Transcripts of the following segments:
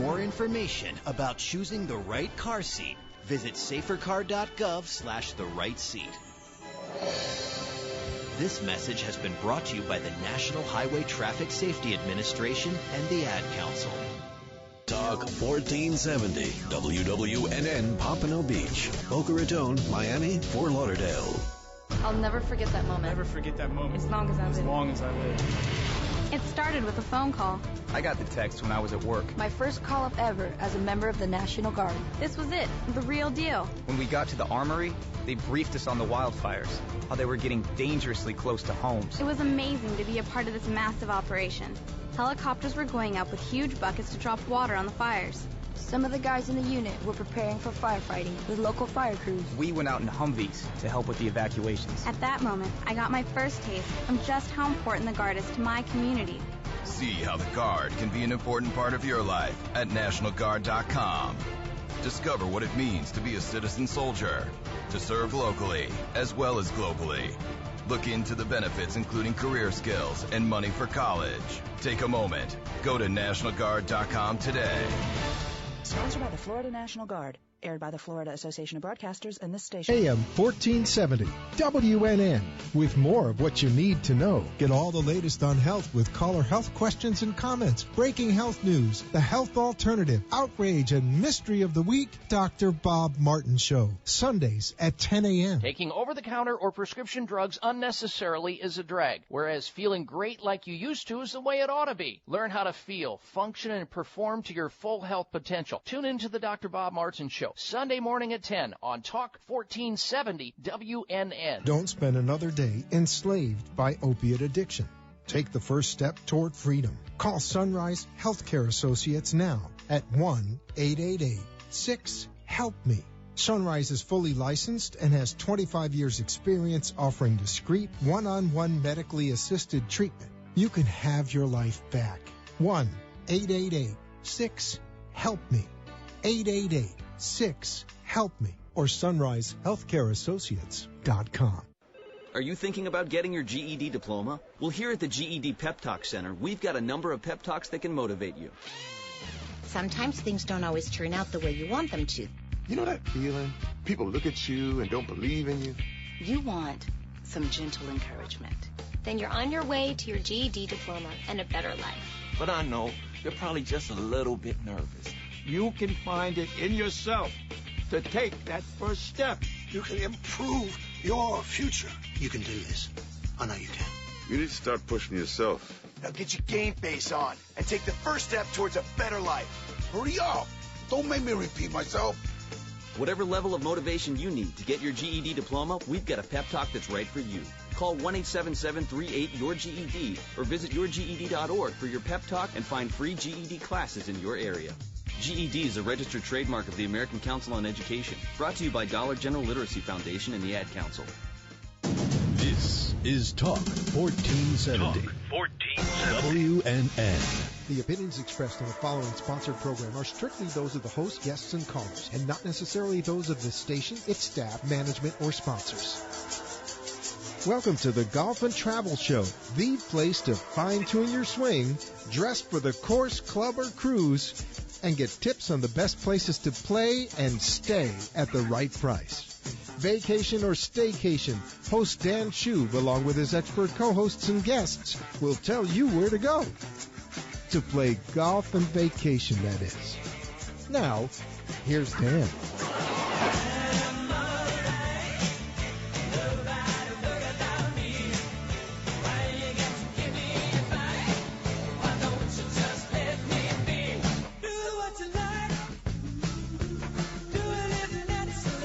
more information about choosing the right car seat, visit safercar.gov/the-right-seat. This message has been brought to you by the National Highway Traffic Safety Administration and the Ad Council. Talk 1470, WWNN Pompano Beach, Boca Raton, Miami, Fort Lauderdale. I'll never forget that moment. Never forget that moment. As long as I live. As long as I live. It started with a phone call. I got the text when I was at work. My first call up ever as a member of the National Guard. This was it, the real deal. When we got to the armory, they briefed us on the wildfires, how they were getting dangerously close to homes. It was amazing to be a part of this massive operation. Helicopters were going up with huge buckets to drop water on the fires. Some of the guys in the unit were preparing for firefighting with local fire crews. We went out in Humvees to help with the evacuations. At that moment, I got my first taste of just how important the Guard is to my community. See how the Guard can be an important part of your life at NationalGuard.com. Discover what it means to be a citizen soldier, to serve locally as well as globally. Look into the benefits, including career skills and money for college. Take a moment. Go to NationalGuard.com today. Sponsored by the Florida National Guard. Aired by the Florida Association of Broadcasters and this station. AM 1470, WNN, with more of what you need to know. Get all the latest on health with caller health questions and comments, breaking health news, the health alternative, outrage, and mystery of the week. Dr. Bob Martin Show, Sundays at 10 a.m. Taking over-the-counter or prescription drugs unnecessarily is a drag, whereas feeling great like you used to is the way it ought to be. Learn how to feel, function, and perform to your full health potential. Tune in to the Dr. Bob Martin Show, Sunday morning at 10 on Talk 1470 WNN. Don't spend another day enslaved by opiate addiction. Take the first step toward freedom. Call Sunrise Healthcare Associates now at 1-888-6-HELP-ME. Sunrise is fully licensed and has 25 years experience offering discreet, one-on-one medically assisted treatment. You can have your life back. 1-888-6-HELP-ME. 888-6-HELP-ME or sunrisehealthcareassociates.com. Are you thinking about getting your GED diploma? Well, here at the GED Pep Talk Center, we've got a number of pep talks that can motivate you. Sometimes things don't always turn out the way you want them to. You know that feeling? People look at you and don't believe in you. You want some gentle encouragement. Then you're on your way to your GED diploma and a better life. But I know you're probably just a little bit nervous. You can find it in yourself to take that first step. You can improve your future. You can do this. I know you can. You need to start pushing yourself. Now get your game face on and take the first step towards a better life. Hurry up. Don't make me repeat myself. Whatever level of motivation you need to get your GED diploma, we've got a pep talk that's right for you. Call 1-877-38-YOUR-GED or visit yourged.org for your pep talk and find free GED classes in your area. GED is a registered trademark of the American Council on Education. Brought to you by Dollar General Literacy Foundation and the Ad Council. This is Talk 1470. Talk 1470. WNN. The opinions expressed on the following sponsored program are strictly those of the host, guests, and callers, and not necessarily those of the station, its staff, management, or sponsors. Welcome to the Golf and Travel Show, the place to fine-tune your swing, dress for the course, club, or cruise, and get tips on the best places to play and stay at the right price. Vacation or staycation, host Dan Shub, along with his expert co-hosts and guests, will tell you where to go. To play golf and vacation, that is. Now, here's Dan.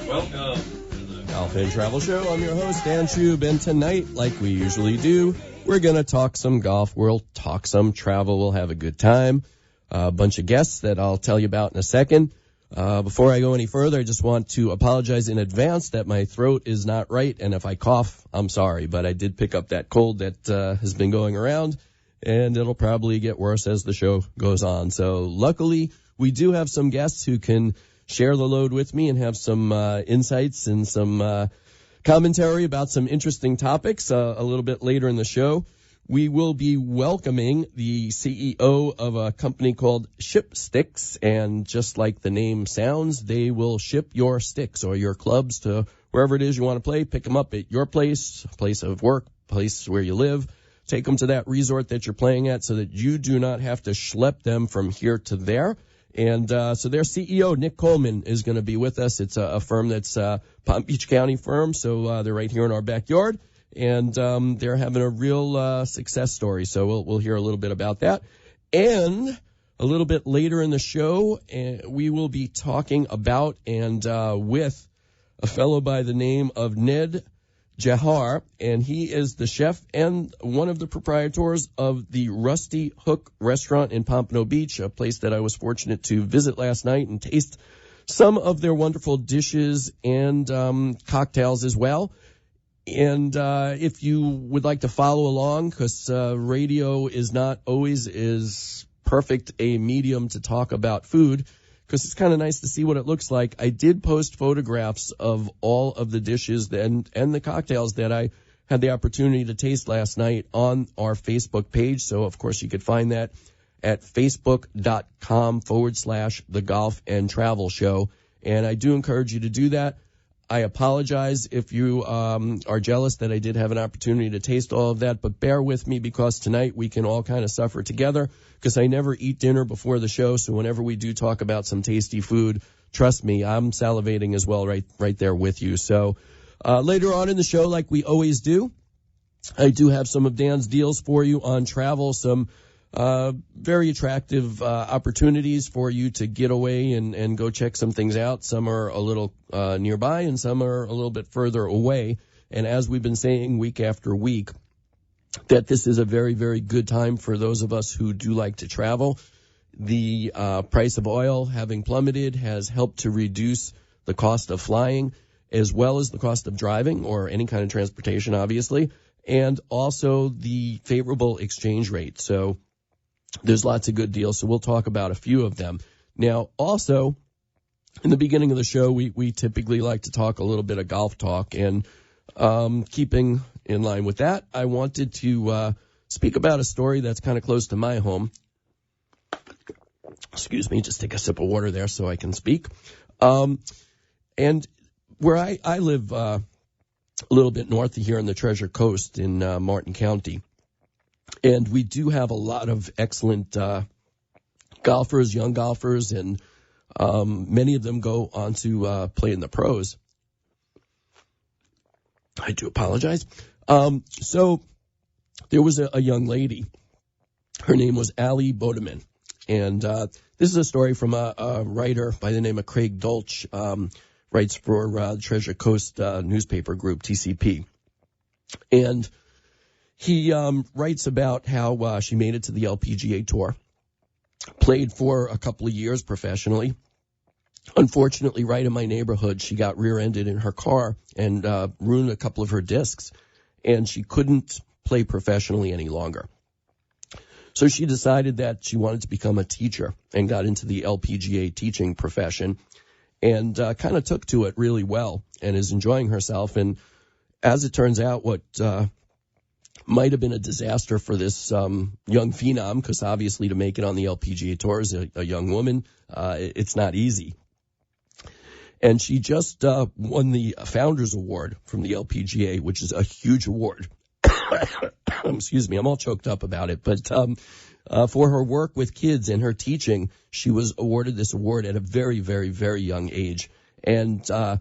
Welcome to the Golf and Travel Show. I'm your host, Dan Shub, and tonight, like we usually do, we're going to talk some golf. We'll talk some travel. We'll have a good time. A bunch of guests that I'll tell you about in a second. Before I go any further, I just want to apologize in advance that my throat is not right, and if I cough, I'm sorry, but I did pick up that cold that has been going around, and it'll probably get worse as the show goes on. So luckily, we do have some guests who can share the load with me and have some insights and some commentary about some interesting topics a little bit later in the show. we will be welcoming the CEO of a company called ShipSticks, and just like the name sounds, they will ship your sticks or your clubs to wherever it is you want to play. Pick them up at your place of work, place where you live. Take them to that resort that you're playing at so that you do not have to schlep them from here to there. And so their CEO, Nick Coleman, is going to be with us. It's a firm that's a Palm Beach County firm, so they're right here in our backyard. And they're having a real success story, so we'll hear a little bit about that. And a little bit later in the show, we will be talking about and with a fellow by the name of Ned Jahar, and he is the chef and one of the proprietors of the Rusty Hook restaurant in Pompano Beach, a place that I was fortunate to visit last night and taste some of their wonderful dishes and cocktails as well. And if you would like to follow along, because radio is not always as perfect a medium to talk about food, because it's kind of nice to see what it looks like. I did post photographs of all of the dishes and the cocktails that I had the opportunity to taste last night on our Facebook page. So, of course, you could find that at facebook.com/The Golf and Travel Show. And I do encourage you to do that. I apologize if you are jealous that I did have an opportunity to taste all of that, but bear with me because tonight we can all kind of suffer together because I never eat dinner before the show, so whenever we do talk about some tasty food, trust me, I'm salivating as well right there with you. So later on in the show, like we always do, I do have some of Dan's deals for you on travel, some very attractive opportunities for you to get away and go check some things out. Some are a little nearby and some are a little bit further away. And as we've been saying week after week, that this is a very, very good time for those of us who do like to travel. The price of oil having plummeted has helped to reduce the cost of flying as well as the cost of driving or any kind of transportation, obviously, and also the favorable exchange rate. So there's lots of good deals, so we'll talk about a few of them. Now, also, in the beginning of the show, we typically like to talk a little bit of golf talk, and keeping in line with that, I wanted to speak about a story that's kind of close to my home. Excuse me, just take a sip of water there so I can speak. And where I live a little bit north of here on the Treasure Coast in Martin County, and we do have a lot of excellent golfers, young golfers, and many of them go on to play in the pros. I do apologize. So there was a young lady. Her name was Allie Bodeman. And this is a story from a writer by the name of Craig Dolch, writes for Treasure Coast newspaper group, TCP. And he writes about how she made it to the LPGA Tour, played for a couple of years professionally. Unfortunately, right in my neighborhood, she got rear-ended in her car and ruined a couple of her discs, and she couldn't play professionally any longer. So she decided that she wanted to become a teacher and got into the LPGA teaching profession and kind of took to it really well and is enjoying herself. And as it turns out, what might have been a disaster for this young phenom, because obviously to make it on the LPGA Tour as a young woman, it's not easy. And she just won the Founders Award from the LPGA, which is a huge award. Excuse me, I'm all choked up about it. But for her work with kids and her teaching, she was awarded this award at a very, very, very young age. And her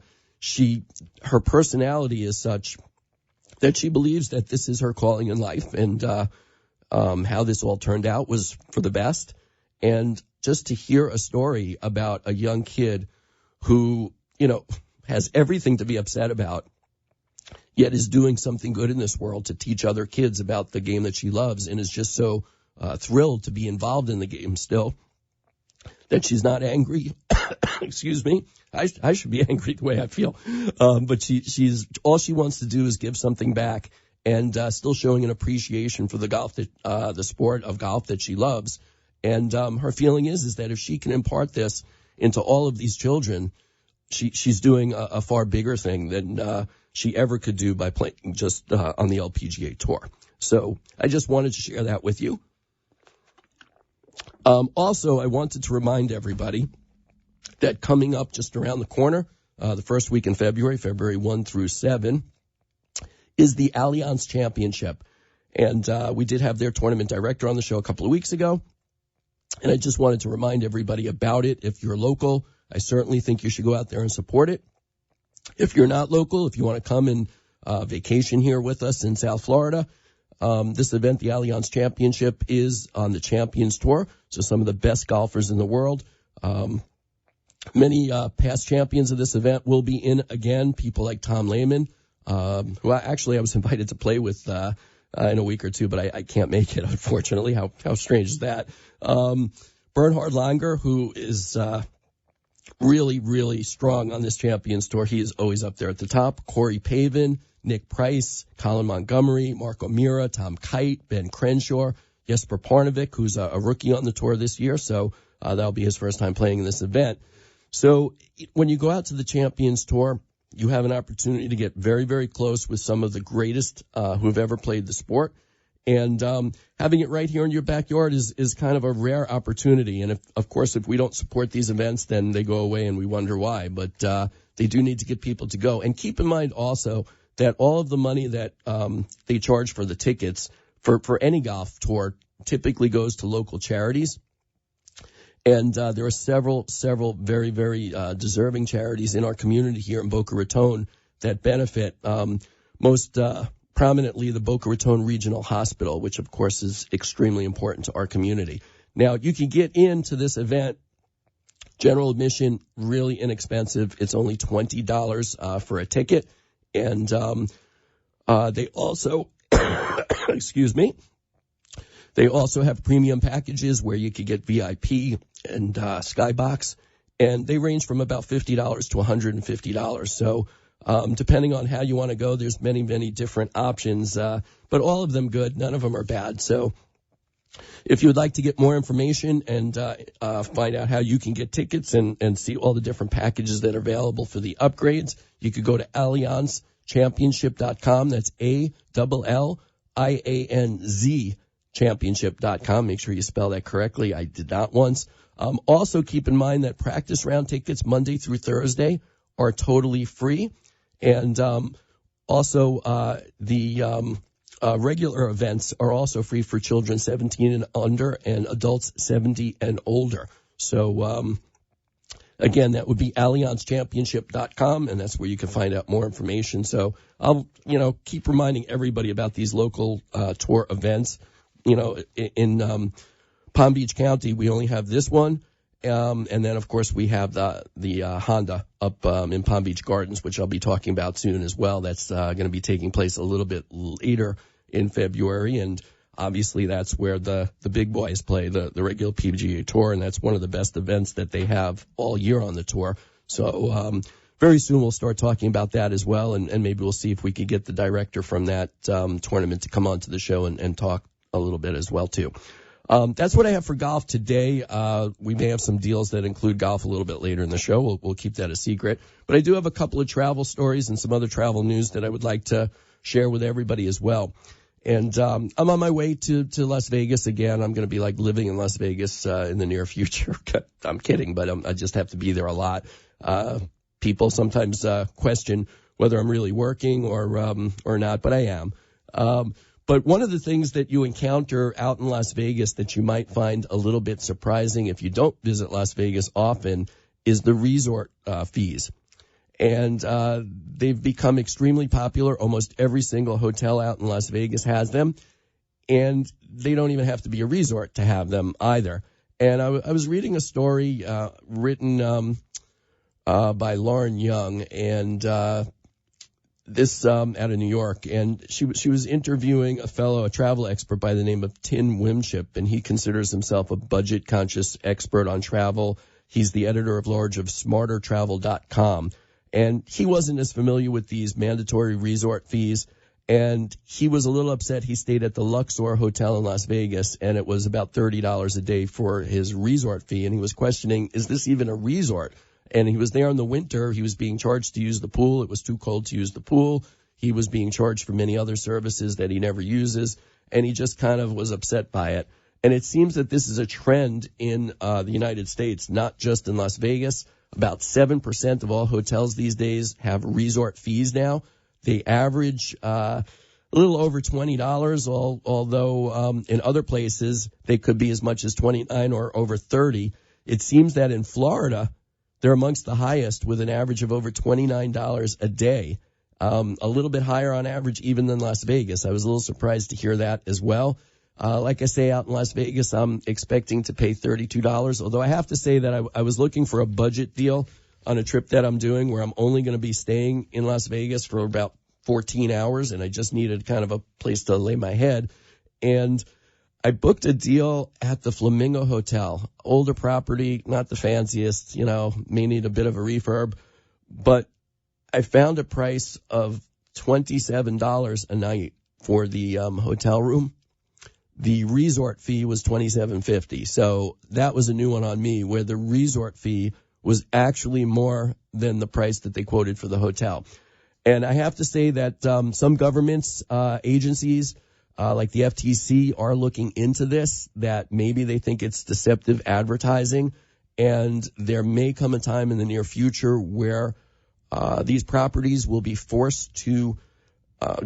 personality is such that she believes that this is her calling in life. And how this all turned out was for the best. And just to hear a story about a young kid who, has everything to be upset about, yet is doing something good in this world to teach other kids about the game that she loves and is just so thrilled to be involved in the game still that she's not angry. Excuse me. I should be angry the way I feel. But she's all she wants to do is give something back and still showing an appreciation for the golf that the sport of golf that she loves. And her feeling is that if she can impart this into all of these children, she's doing a far bigger thing than she ever could do by playing just on the LPGA Tour. So I just wanted to share that with you. Also, I wanted to remind everybody that coming up just around the corner, the first week in February 1 through 7, is the Allianz Championship. And we did have their tournament director on the show a couple of weeks ago. And I just wanted to remind everybody about it. If you're local, I certainly think you should go out there and support it. If you're not local, if you want to come and vacation here with us in South Florida, this event, the Allianz Championship, is on the Champions Tour. So some of the best golfers in the world. Many past champions of this event will be in again. People like Tom Lehman, who I was invited to play with in a week or two, but I can't make it, unfortunately. How strange is that? Bernhard Langer, who is really, really strong on this Champions Tour. He is always up there at the top. Corey Pavin, Nick Price, Colin Montgomery, Mark O'Meara, Tom Kite, Ben Crenshaw, Jesper Parnevik, who's a rookie on the tour this year. So that'll be his first time playing in this event. So when you go out to the Champions Tour, you have an opportunity to get very, very close with some of the greatest who have ever played the sport. And having it right here in your backyard is kind of a rare opportunity. And, of course, if we don't support these events, then they go away and we wonder why. But they do need to get people to go. And keep in mind also that all of the money that they charge for the tickets for any golf tour typically goes to local charities. And there are several very, very deserving charities in our community here in Boca Raton that benefit, most prominently the Boca Raton Regional Hospital, which, of course, is extremely important to our community. Now, you can get into this event, general admission, really inexpensive. It's only $20 for a ticket. And they also, excuse me, they also have premium packages where you could get VIP and Skybox, and they range from about $50 to $150. So depending on how you want to go, there's many, many different options, but all of them good. None of them are bad. So if you would like to get more information and find out how you can get tickets and see all the different packages that are available for the upgrades, you could go to AllianzChampionship.com. That's ALLIANZ championship.com. Make sure you spell that correctly. I did not once. Also keep in mind that practice round tickets Monday through Thursday are totally free. And also the regular events are also free for children 17 and under and adults 70 and older. So again, that would be AllianzChampionship.com, and that's where you can find out more information. So I'll keep reminding everybody about these local tour events. In Palm Beach County, we only have this one. And then, of course, we have the Honda up in Palm Beach Gardens, which I'll be talking about soon as well. That's going to be taking place a little bit later in February. And obviously, that's where the big boys play, the regular PGA Tour. And that's one of the best events that they have all year on the tour. So very soon we'll start talking about that as well. And maybe we'll see if we could get the director from that tournament to come onto the show and talk a little bit as well, too. That's what I have for golf today. We may have some deals that include golf a little bit later in the show. We'll keep that a secret. But I do have a couple of travel stories and some other travel news that I would like to share with everybody as well. And I'm on my way to Las Vegas again. I'm going to be living in Las Vegas in the near future. I'm kidding, but I just have to be there a lot. People sometimes question whether I'm really working or not, but I am. But one of the things that you encounter out in Las Vegas that you might find a little bit surprising if you don't visit Las Vegas often is the resort fees. And they've become extremely popular. Almost every single hotel out in Las Vegas has them. And they don't even have to be a resort to have them either. And I was reading a story written by Lauren Young, and this out of New York, and she was interviewing a travel expert by the name of Tim Wimship, and he considers himself a budget-conscious expert on travel. He's the editor-at-large of SmarterTravel.com, and he wasn't as familiar with these mandatory resort fees, and he was a little upset. He stayed at the Luxor Hotel in Las Vegas, and it was about $30 a day for his resort fee, and he was questioning, is this even a resort? And he was there in the winter. He was being charged to use the pool. It was too cold to use the pool. he was being charged for many other services that he never uses, and he just kind of was upset by it. And it seems that this is a trend in the United States, not just in Las Vegas. About 7% of all hotels these days have resort fees now. They average a little over $20, although in other places they could be as much as $29 or over $30. It seems that in Florida, they're amongst the highest with an average of over $29 a day, a little bit higher on average even than Las Vegas. I was a little surprised to hear that as well. Like I say, out in Las Vegas, I'm expecting to pay $32, although I have to say that I was looking for a budget deal on a trip that I'm doing where I'm only going to be staying in Las Vegas for about 14 hours, and I just needed kind of a place to lay my head. And I booked a deal at the Flamingo Hotel, older property, not the fanciest, may need a bit of a refurb, but I found a price of $27 a night for the hotel room. The resort fee was $27.50. So that was a new one on me, where the resort fee was actually more than the price that they quoted for the hotel. And I have to say that some governments, agencies, like the FTC, are looking into this, that maybe they think it's deceptive advertising. And there may come a time in the near future where these properties will be forced to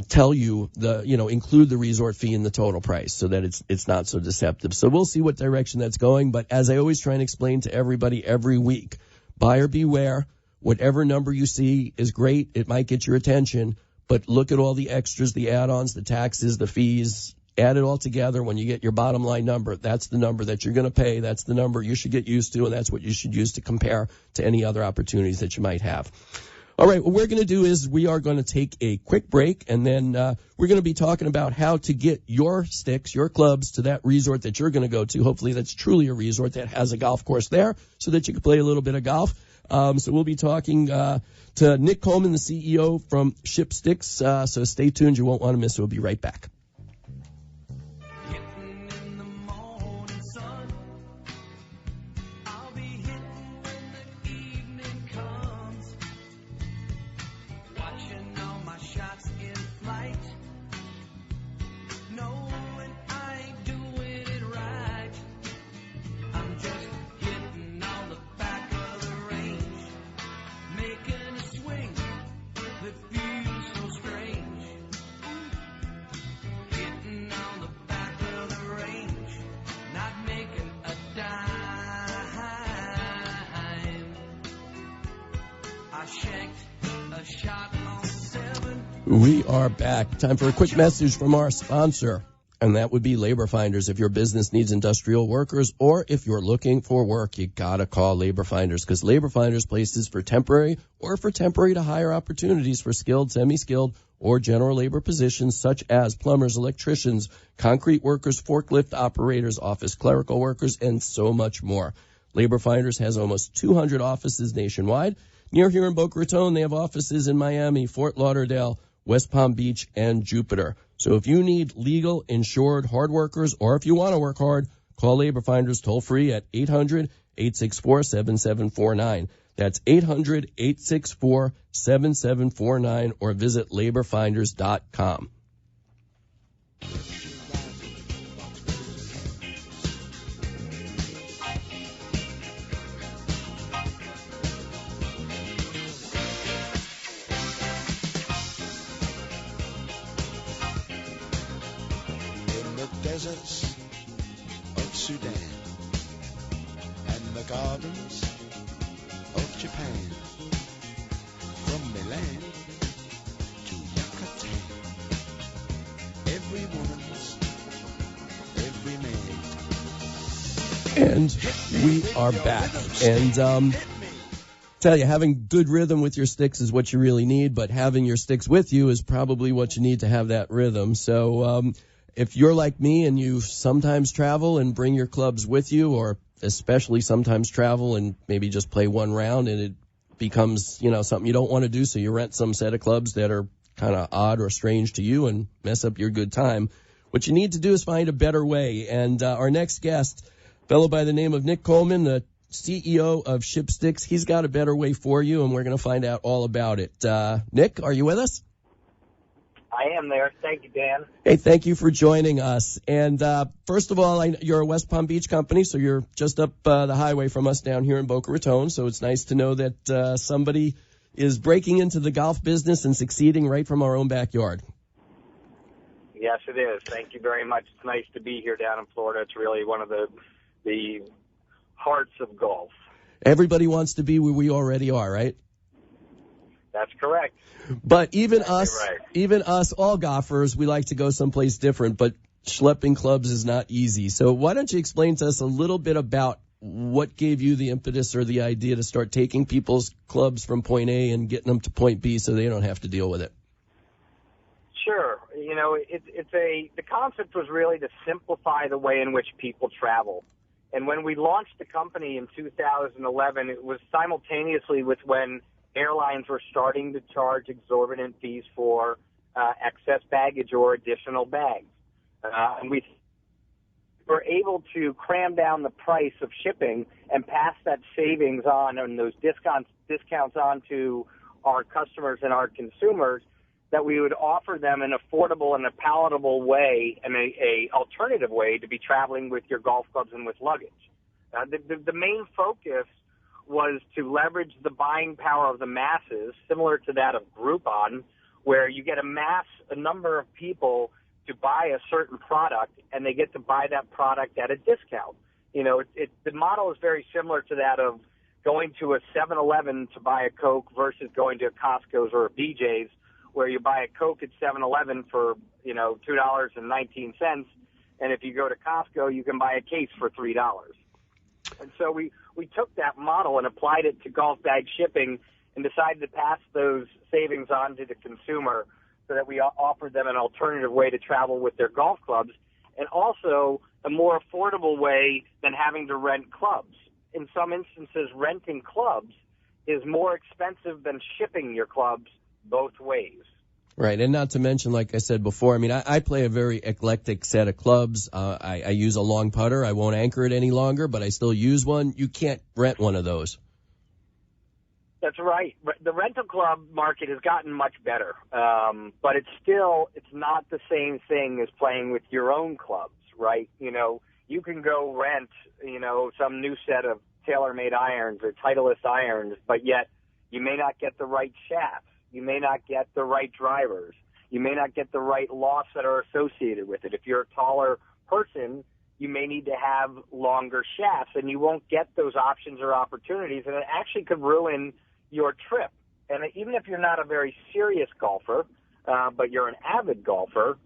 tell you include the resort fee in the total price so that it's not so deceptive. So we'll see what direction that's going. But as I always try and explain to everybody every week, buyer beware. Whatever number you see is great. It might get your attention, but look at all the extras, the add-ons, the taxes, the fees. Add it all together. When you get your bottom line number, that's the number that you're going to pay. That's the number you should get used to, and that's what you should use to compare to any other opportunities that you might have. All right, what we're going to do is we are going to take a quick break, and then we're going to be talking about how to get your sticks, your clubs, to that resort that you're going to go to. Hopefully that's truly a resort that has a golf course there so that you can play a little bit of golf. So we'll be talking to Nick Coleman, the CEO from Ship Sticks. So stay tuned. You won't want to miss it. We'll be right back. We are back. Time for a quick message from our sponsor, and that would be Labor Finders. If your business needs industrial workers, or if you're looking for work, you gotta call Labor Finders, because Labor Finders places for temporary or for temporary to hire opportunities for skilled, semi-skilled, or general labor positions such as plumbers, electricians, concrete workers, forklift operators, office clerical workers, and so much more. Labor Finders has almost 200 offices nationwide. Near here in Boca Raton, they have offices in Miami, Fort Lauderdale, West Palm Beach, and Jupiter. So if you need legal, insured, hard workers, or if you want to work hard, call Labor Finders toll free at 800-864-7749. That's 800-864-7749, or visit laborfinders.com. Deserts of Sudan and the gardens of Japan, from Milan to Yucatan, every woman's, every man. And we are back. And tell you, having good rhythm with your sticks is what you really need, but having your sticks with you is probably what you need to have that rhythm. So if you're like me and you sometimes travel and bring your clubs with you, or especially sometimes travel and maybe just play one round and it becomes, something you don't want to do, so you rent some set of clubs that are kind of odd or strange to you and mess up your good time, what you need to do is find a better way. And our next guest, a fellow by the name of Nick Coleman, the CEO of Ship Sticks, he's got a better way for you, and we're going to find out all about it. Nick, are you with us? I am there. Thank you, Dan. Hey, thank you for joining us. And first of all, you're a West Palm Beach company, so you're just up the highway from us down here in Boca Raton. So it's nice to know that somebody is breaking into the golf business and succeeding right from our own backyard. Yes, it is. Thank you very much. It's nice to be here down in Florida. It's really one of the hearts of golf. Everybody wants to be where we already are, right? That's correct. But even us, all golfers, we like to go someplace different, but schlepping clubs is not easy. So why don't you explain to us a little bit about what gave you the impetus or the idea to start taking people's clubs from point A and getting them to point B so they don't have to deal with it? Sure. You know, the concept was really to simplify the way in which people travel. And when we launched the company in 2011, it was simultaneously with when airlines were starting to charge exorbitant fees for excess baggage or additional bags. And we were able to cram down the price of shipping and pass that savings on and those discounts on to our customers and our consumers, that we would offer them an affordable and a palatable way and a alternative way to be traveling with your golf clubs and with luggage. The main focus was to leverage the buying power of the masses, similar to that of Groupon, where you get a number of people to buy a certain product, and they get to buy that product at a discount. You know, the model is very similar to that of going to a 7-Eleven to buy a Coke versus going to a Costco's or a BJ's, where you buy a Coke at 7-Eleven for, $2.19, and if you go to Costco, you can buy a case for $3. And so we took that model and applied it to golf bag shipping and decided to pass those savings on to the consumer so that we offered them an alternative way to travel with their golf clubs, and also a more affordable way than having to rent clubs. In some instances, renting clubs is more expensive than shipping your clubs both ways. Right, and not to mention, like I said before, I play a very eclectic set of clubs. I use a long putter. I won't anchor it any longer, but I still use one. You can't rent one of those. That's right. The rental club market has gotten much better, but it's not the same thing as playing with your own clubs, right? You can go rent, some new set of TaylorMade irons or Titleist irons, but yet you may not get the right shafts. You may not get the right drivers. You may not get the right lofts that are associated with it. If you're a taller person, you may need to have longer shafts, and you won't get those options or opportunities, and it actually could ruin your trip. And even if you're not a very serious golfer, but you're an avid golfer,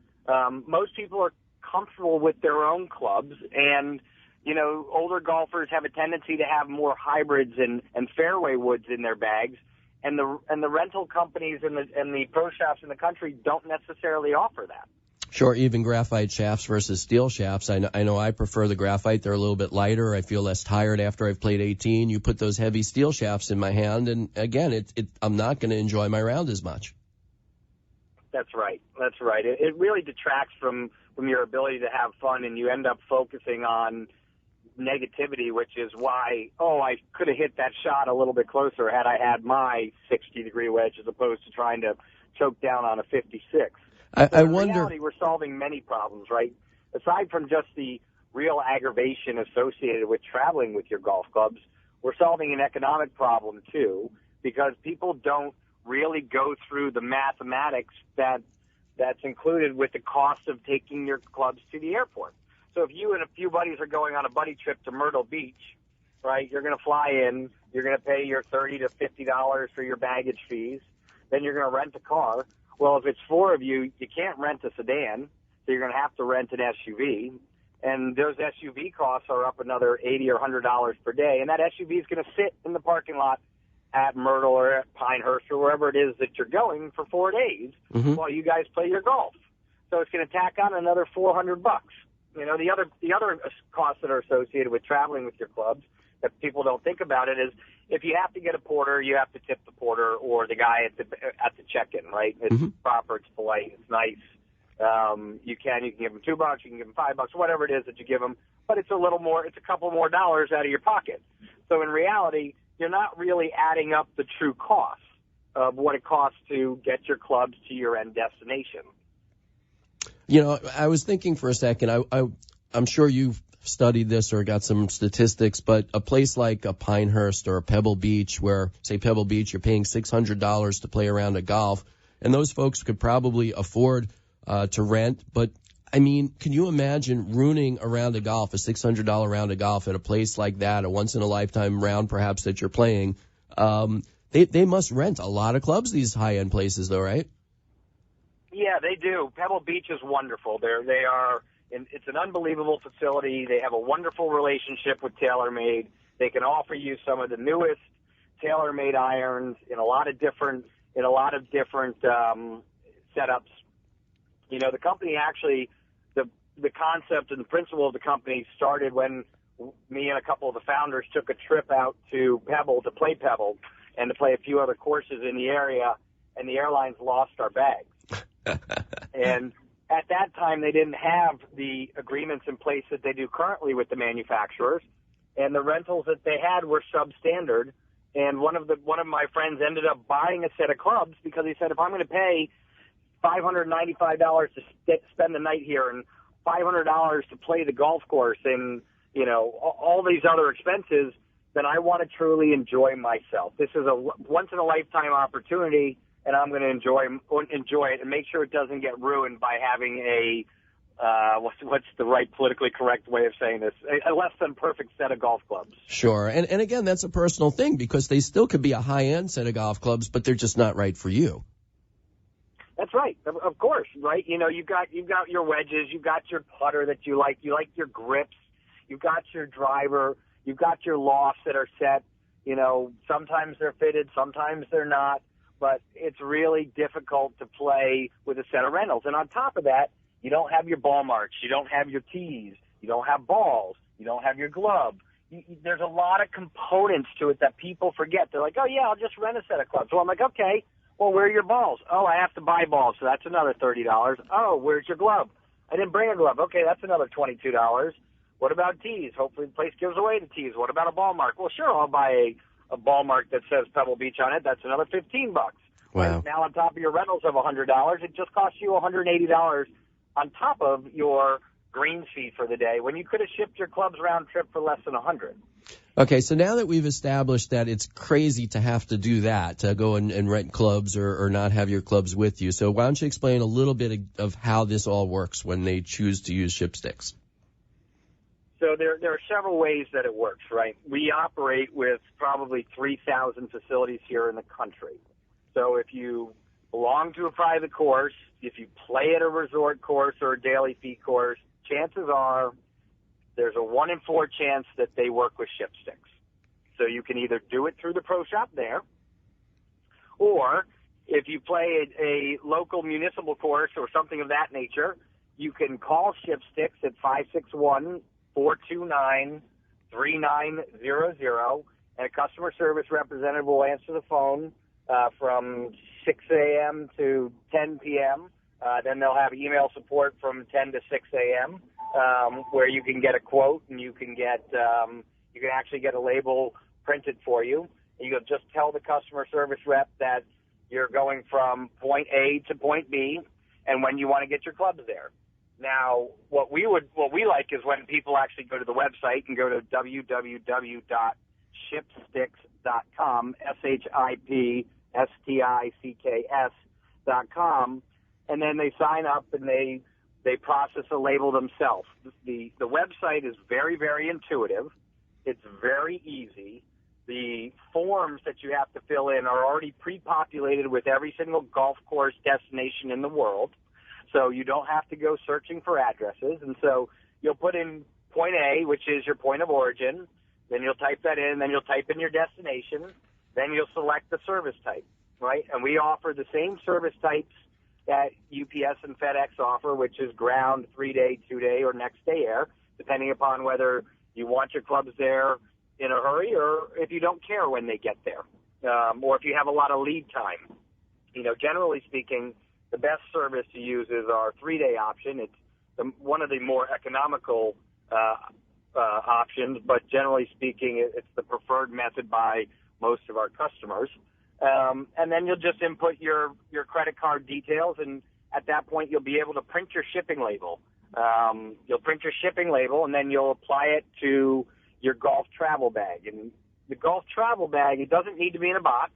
most people are comfortable with their own clubs, and older golfers have a tendency to have more hybrids and fairway woods in their bags. And the rental companies and the pro shops in the country don't necessarily offer that. Sure, even graphite shafts versus steel shafts. I know I prefer the graphite. They're a little bit lighter. I feel less tired after I've played 18. You put those heavy steel shafts in my hand, and again, I'm not going to enjoy my round as much. That's right. It really detracts from your ability to have fun, and you end up focusing on negativity, which is why, I could have hit that shot a little bit closer had I had my 60-degree wedge as opposed to trying to choke down on a 56. I in wonder. reality, we're solving many problems, right? Aside from just the real aggravation associated with traveling with your golf clubs, we're solving an economic problem too, because people don't really go through the mathematics that's included with the cost of taking your clubs to the airport. So if you and a few buddies are going on a buddy trip to Myrtle Beach, right, you're going to fly in, you're going to pay your $30 to $50 for your baggage fees, then you're going to rent a car. Well, if it's four of you, you can't rent a sedan, so you're going to have to rent an SUV, and those SUV costs are up another $80 or $100 per day, and that SUV is going to sit in the parking lot at Myrtle or at Pinehurst or wherever it is that you're going for 4 days while you guys play your golf. So it's going to tack on another $400. The other costs that are associated with traveling with your clubs that people don't think about it is if you have to get a porter, you have to tip the porter or the guy at the check-in, right? It's proper, it's polite, it's nice. You can give them $2, you can give them $5, whatever it is that you give them, but it's a couple more dollars out of your pocket. So in reality, you're not really adding up the true costs of what it costs to get your clubs to your end destination. You know, I was thinking for a second, I'm sure you've studied this or got some statistics, but a place like a Pinehurst or a Pebble Beach where, say, Pebble Beach, you're paying $600 to play a round of golf, and those folks could probably afford to rent. But, I mean, can you imagine ruining a round of golf, a $600 round of golf at a place like that, a once-in-a-lifetime round perhaps that you're playing? They must rent a lot of clubs, these high-end places, though, right? Yeah, they do. Pebble Beach is wonderful. It's an unbelievable facility. They have a wonderful relationship with TaylorMade. They can offer you some of the newest TaylorMade irons in a lot of different setups. You know, the company actually, the concept and the principle of the company started when me and a couple of the founders took a trip out to Pebble to play Pebble and to play a few other courses in the area, and the airlines lost our bags. And at that time, they didn't have the agreements in place that they do currently with the manufacturers, and the rentals that they had were substandard. And one of my friends ended up buying a set of clubs because he said, if I'm going to pay $595 to spend the night here and $500 to play the golf course and, you know, all these other expenses, then I want to truly enjoy myself. This is a once-in-a-lifetime opportunity, and I'm going to enjoy it and make sure it doesn't get ruined by having what's the right politically correct way of saying this, a less than perfect set of golf clubs. Sure. And again, that's a personal thing because they still could be a high-end set of golf clubs, but they're just not right for you. That's right. Of course, right? You know, you've got your wedges, you've got your putter that you like your grips, you've got your driver, you've got your lofts that are set. You know, sometimes they're fitted, sometimes they're not. But it's really difficult to play with a set of rentals. And on top of that, you don't have your ball marks, you don't have your tees, you don't have balls, you don't have your glove. There's a lot of components to it that people forget.Ey're like, oh, yeah, I'll just rent a set of clubs. So I'm like, okay, well, where are your balls? Oh, I have to buy balls, so that's another $30. Oh, where's your glove? I didn't bring a glove. Okay, that's another $22. What about tees? Hopefully the place gives away the tees. What about a ball mark? Well, sure, I'll buy a ball mark that says Pebble Beach on it. That's another $15. Wow. Right now, on top of your rentals of $100, it just costs you $180 on top of your green fee for the day when you could have shipped your clubs round trip for less than $100. Okay, so now that we've established that it's crazy to have to do that, to go and rent clubs or not have your clubs with you, so why don't you explain a little bit of how this all works when they choose to use ShipSticks? So there are several ways that it works, right? We operate with probably 3,000 facilities here in the country. So if you belong to a private course, if you play at a resort course or a daily fee course, chances are there's a 1 in 4 chance that they work with ShipSticks. So you can either do it through the pro shop there, or if you play a local municipal course or something of that nature, you can call ShipSticks at 561-429-3900, and a customer service representative will answer the phone from 6 a.m. to 10 p.m. Then they'll have email support from 10 to 6 a.m., where you can get a quote and you can actually get a label printed for you. You can just tell the customer service rep that you're going from point A to point B and when you want to get your clubs there. Now, what we like is when people actually go to the website and go to www.shipsticks.com, ShipSticks.com, and then they sign up and they process a label themselves. The website is very, very intuitive. It's very easy. The forms that you have to fill in are already pre-populated with every single golf course destination in the world. So you don't have to go searching for addresses. And so you'll put in point A, which is your point of origin. Then you'll type that in. Then you'll type in your destination. Then you'll select the service type, right? And we offer the same service types that UPS and FedEx offer, which is ground, 3-day, 2-day, or next-day air, depending upon whether you want your clubs there in a hurry or if you don't care when they get there, or if you have a lot of lead time. You know, generally speaking, the best service to use is our 3-day option. It's one of the more economical options, but generally speaking, it's the preferred method by most of our customers. And then you'll just input your credit card details, and at that point, you'll be able to print your shipping label. You'll print your shipping label, and then you'll apply it to your golf travel bag. And the golf travel bag, it doesn't need to be in a box.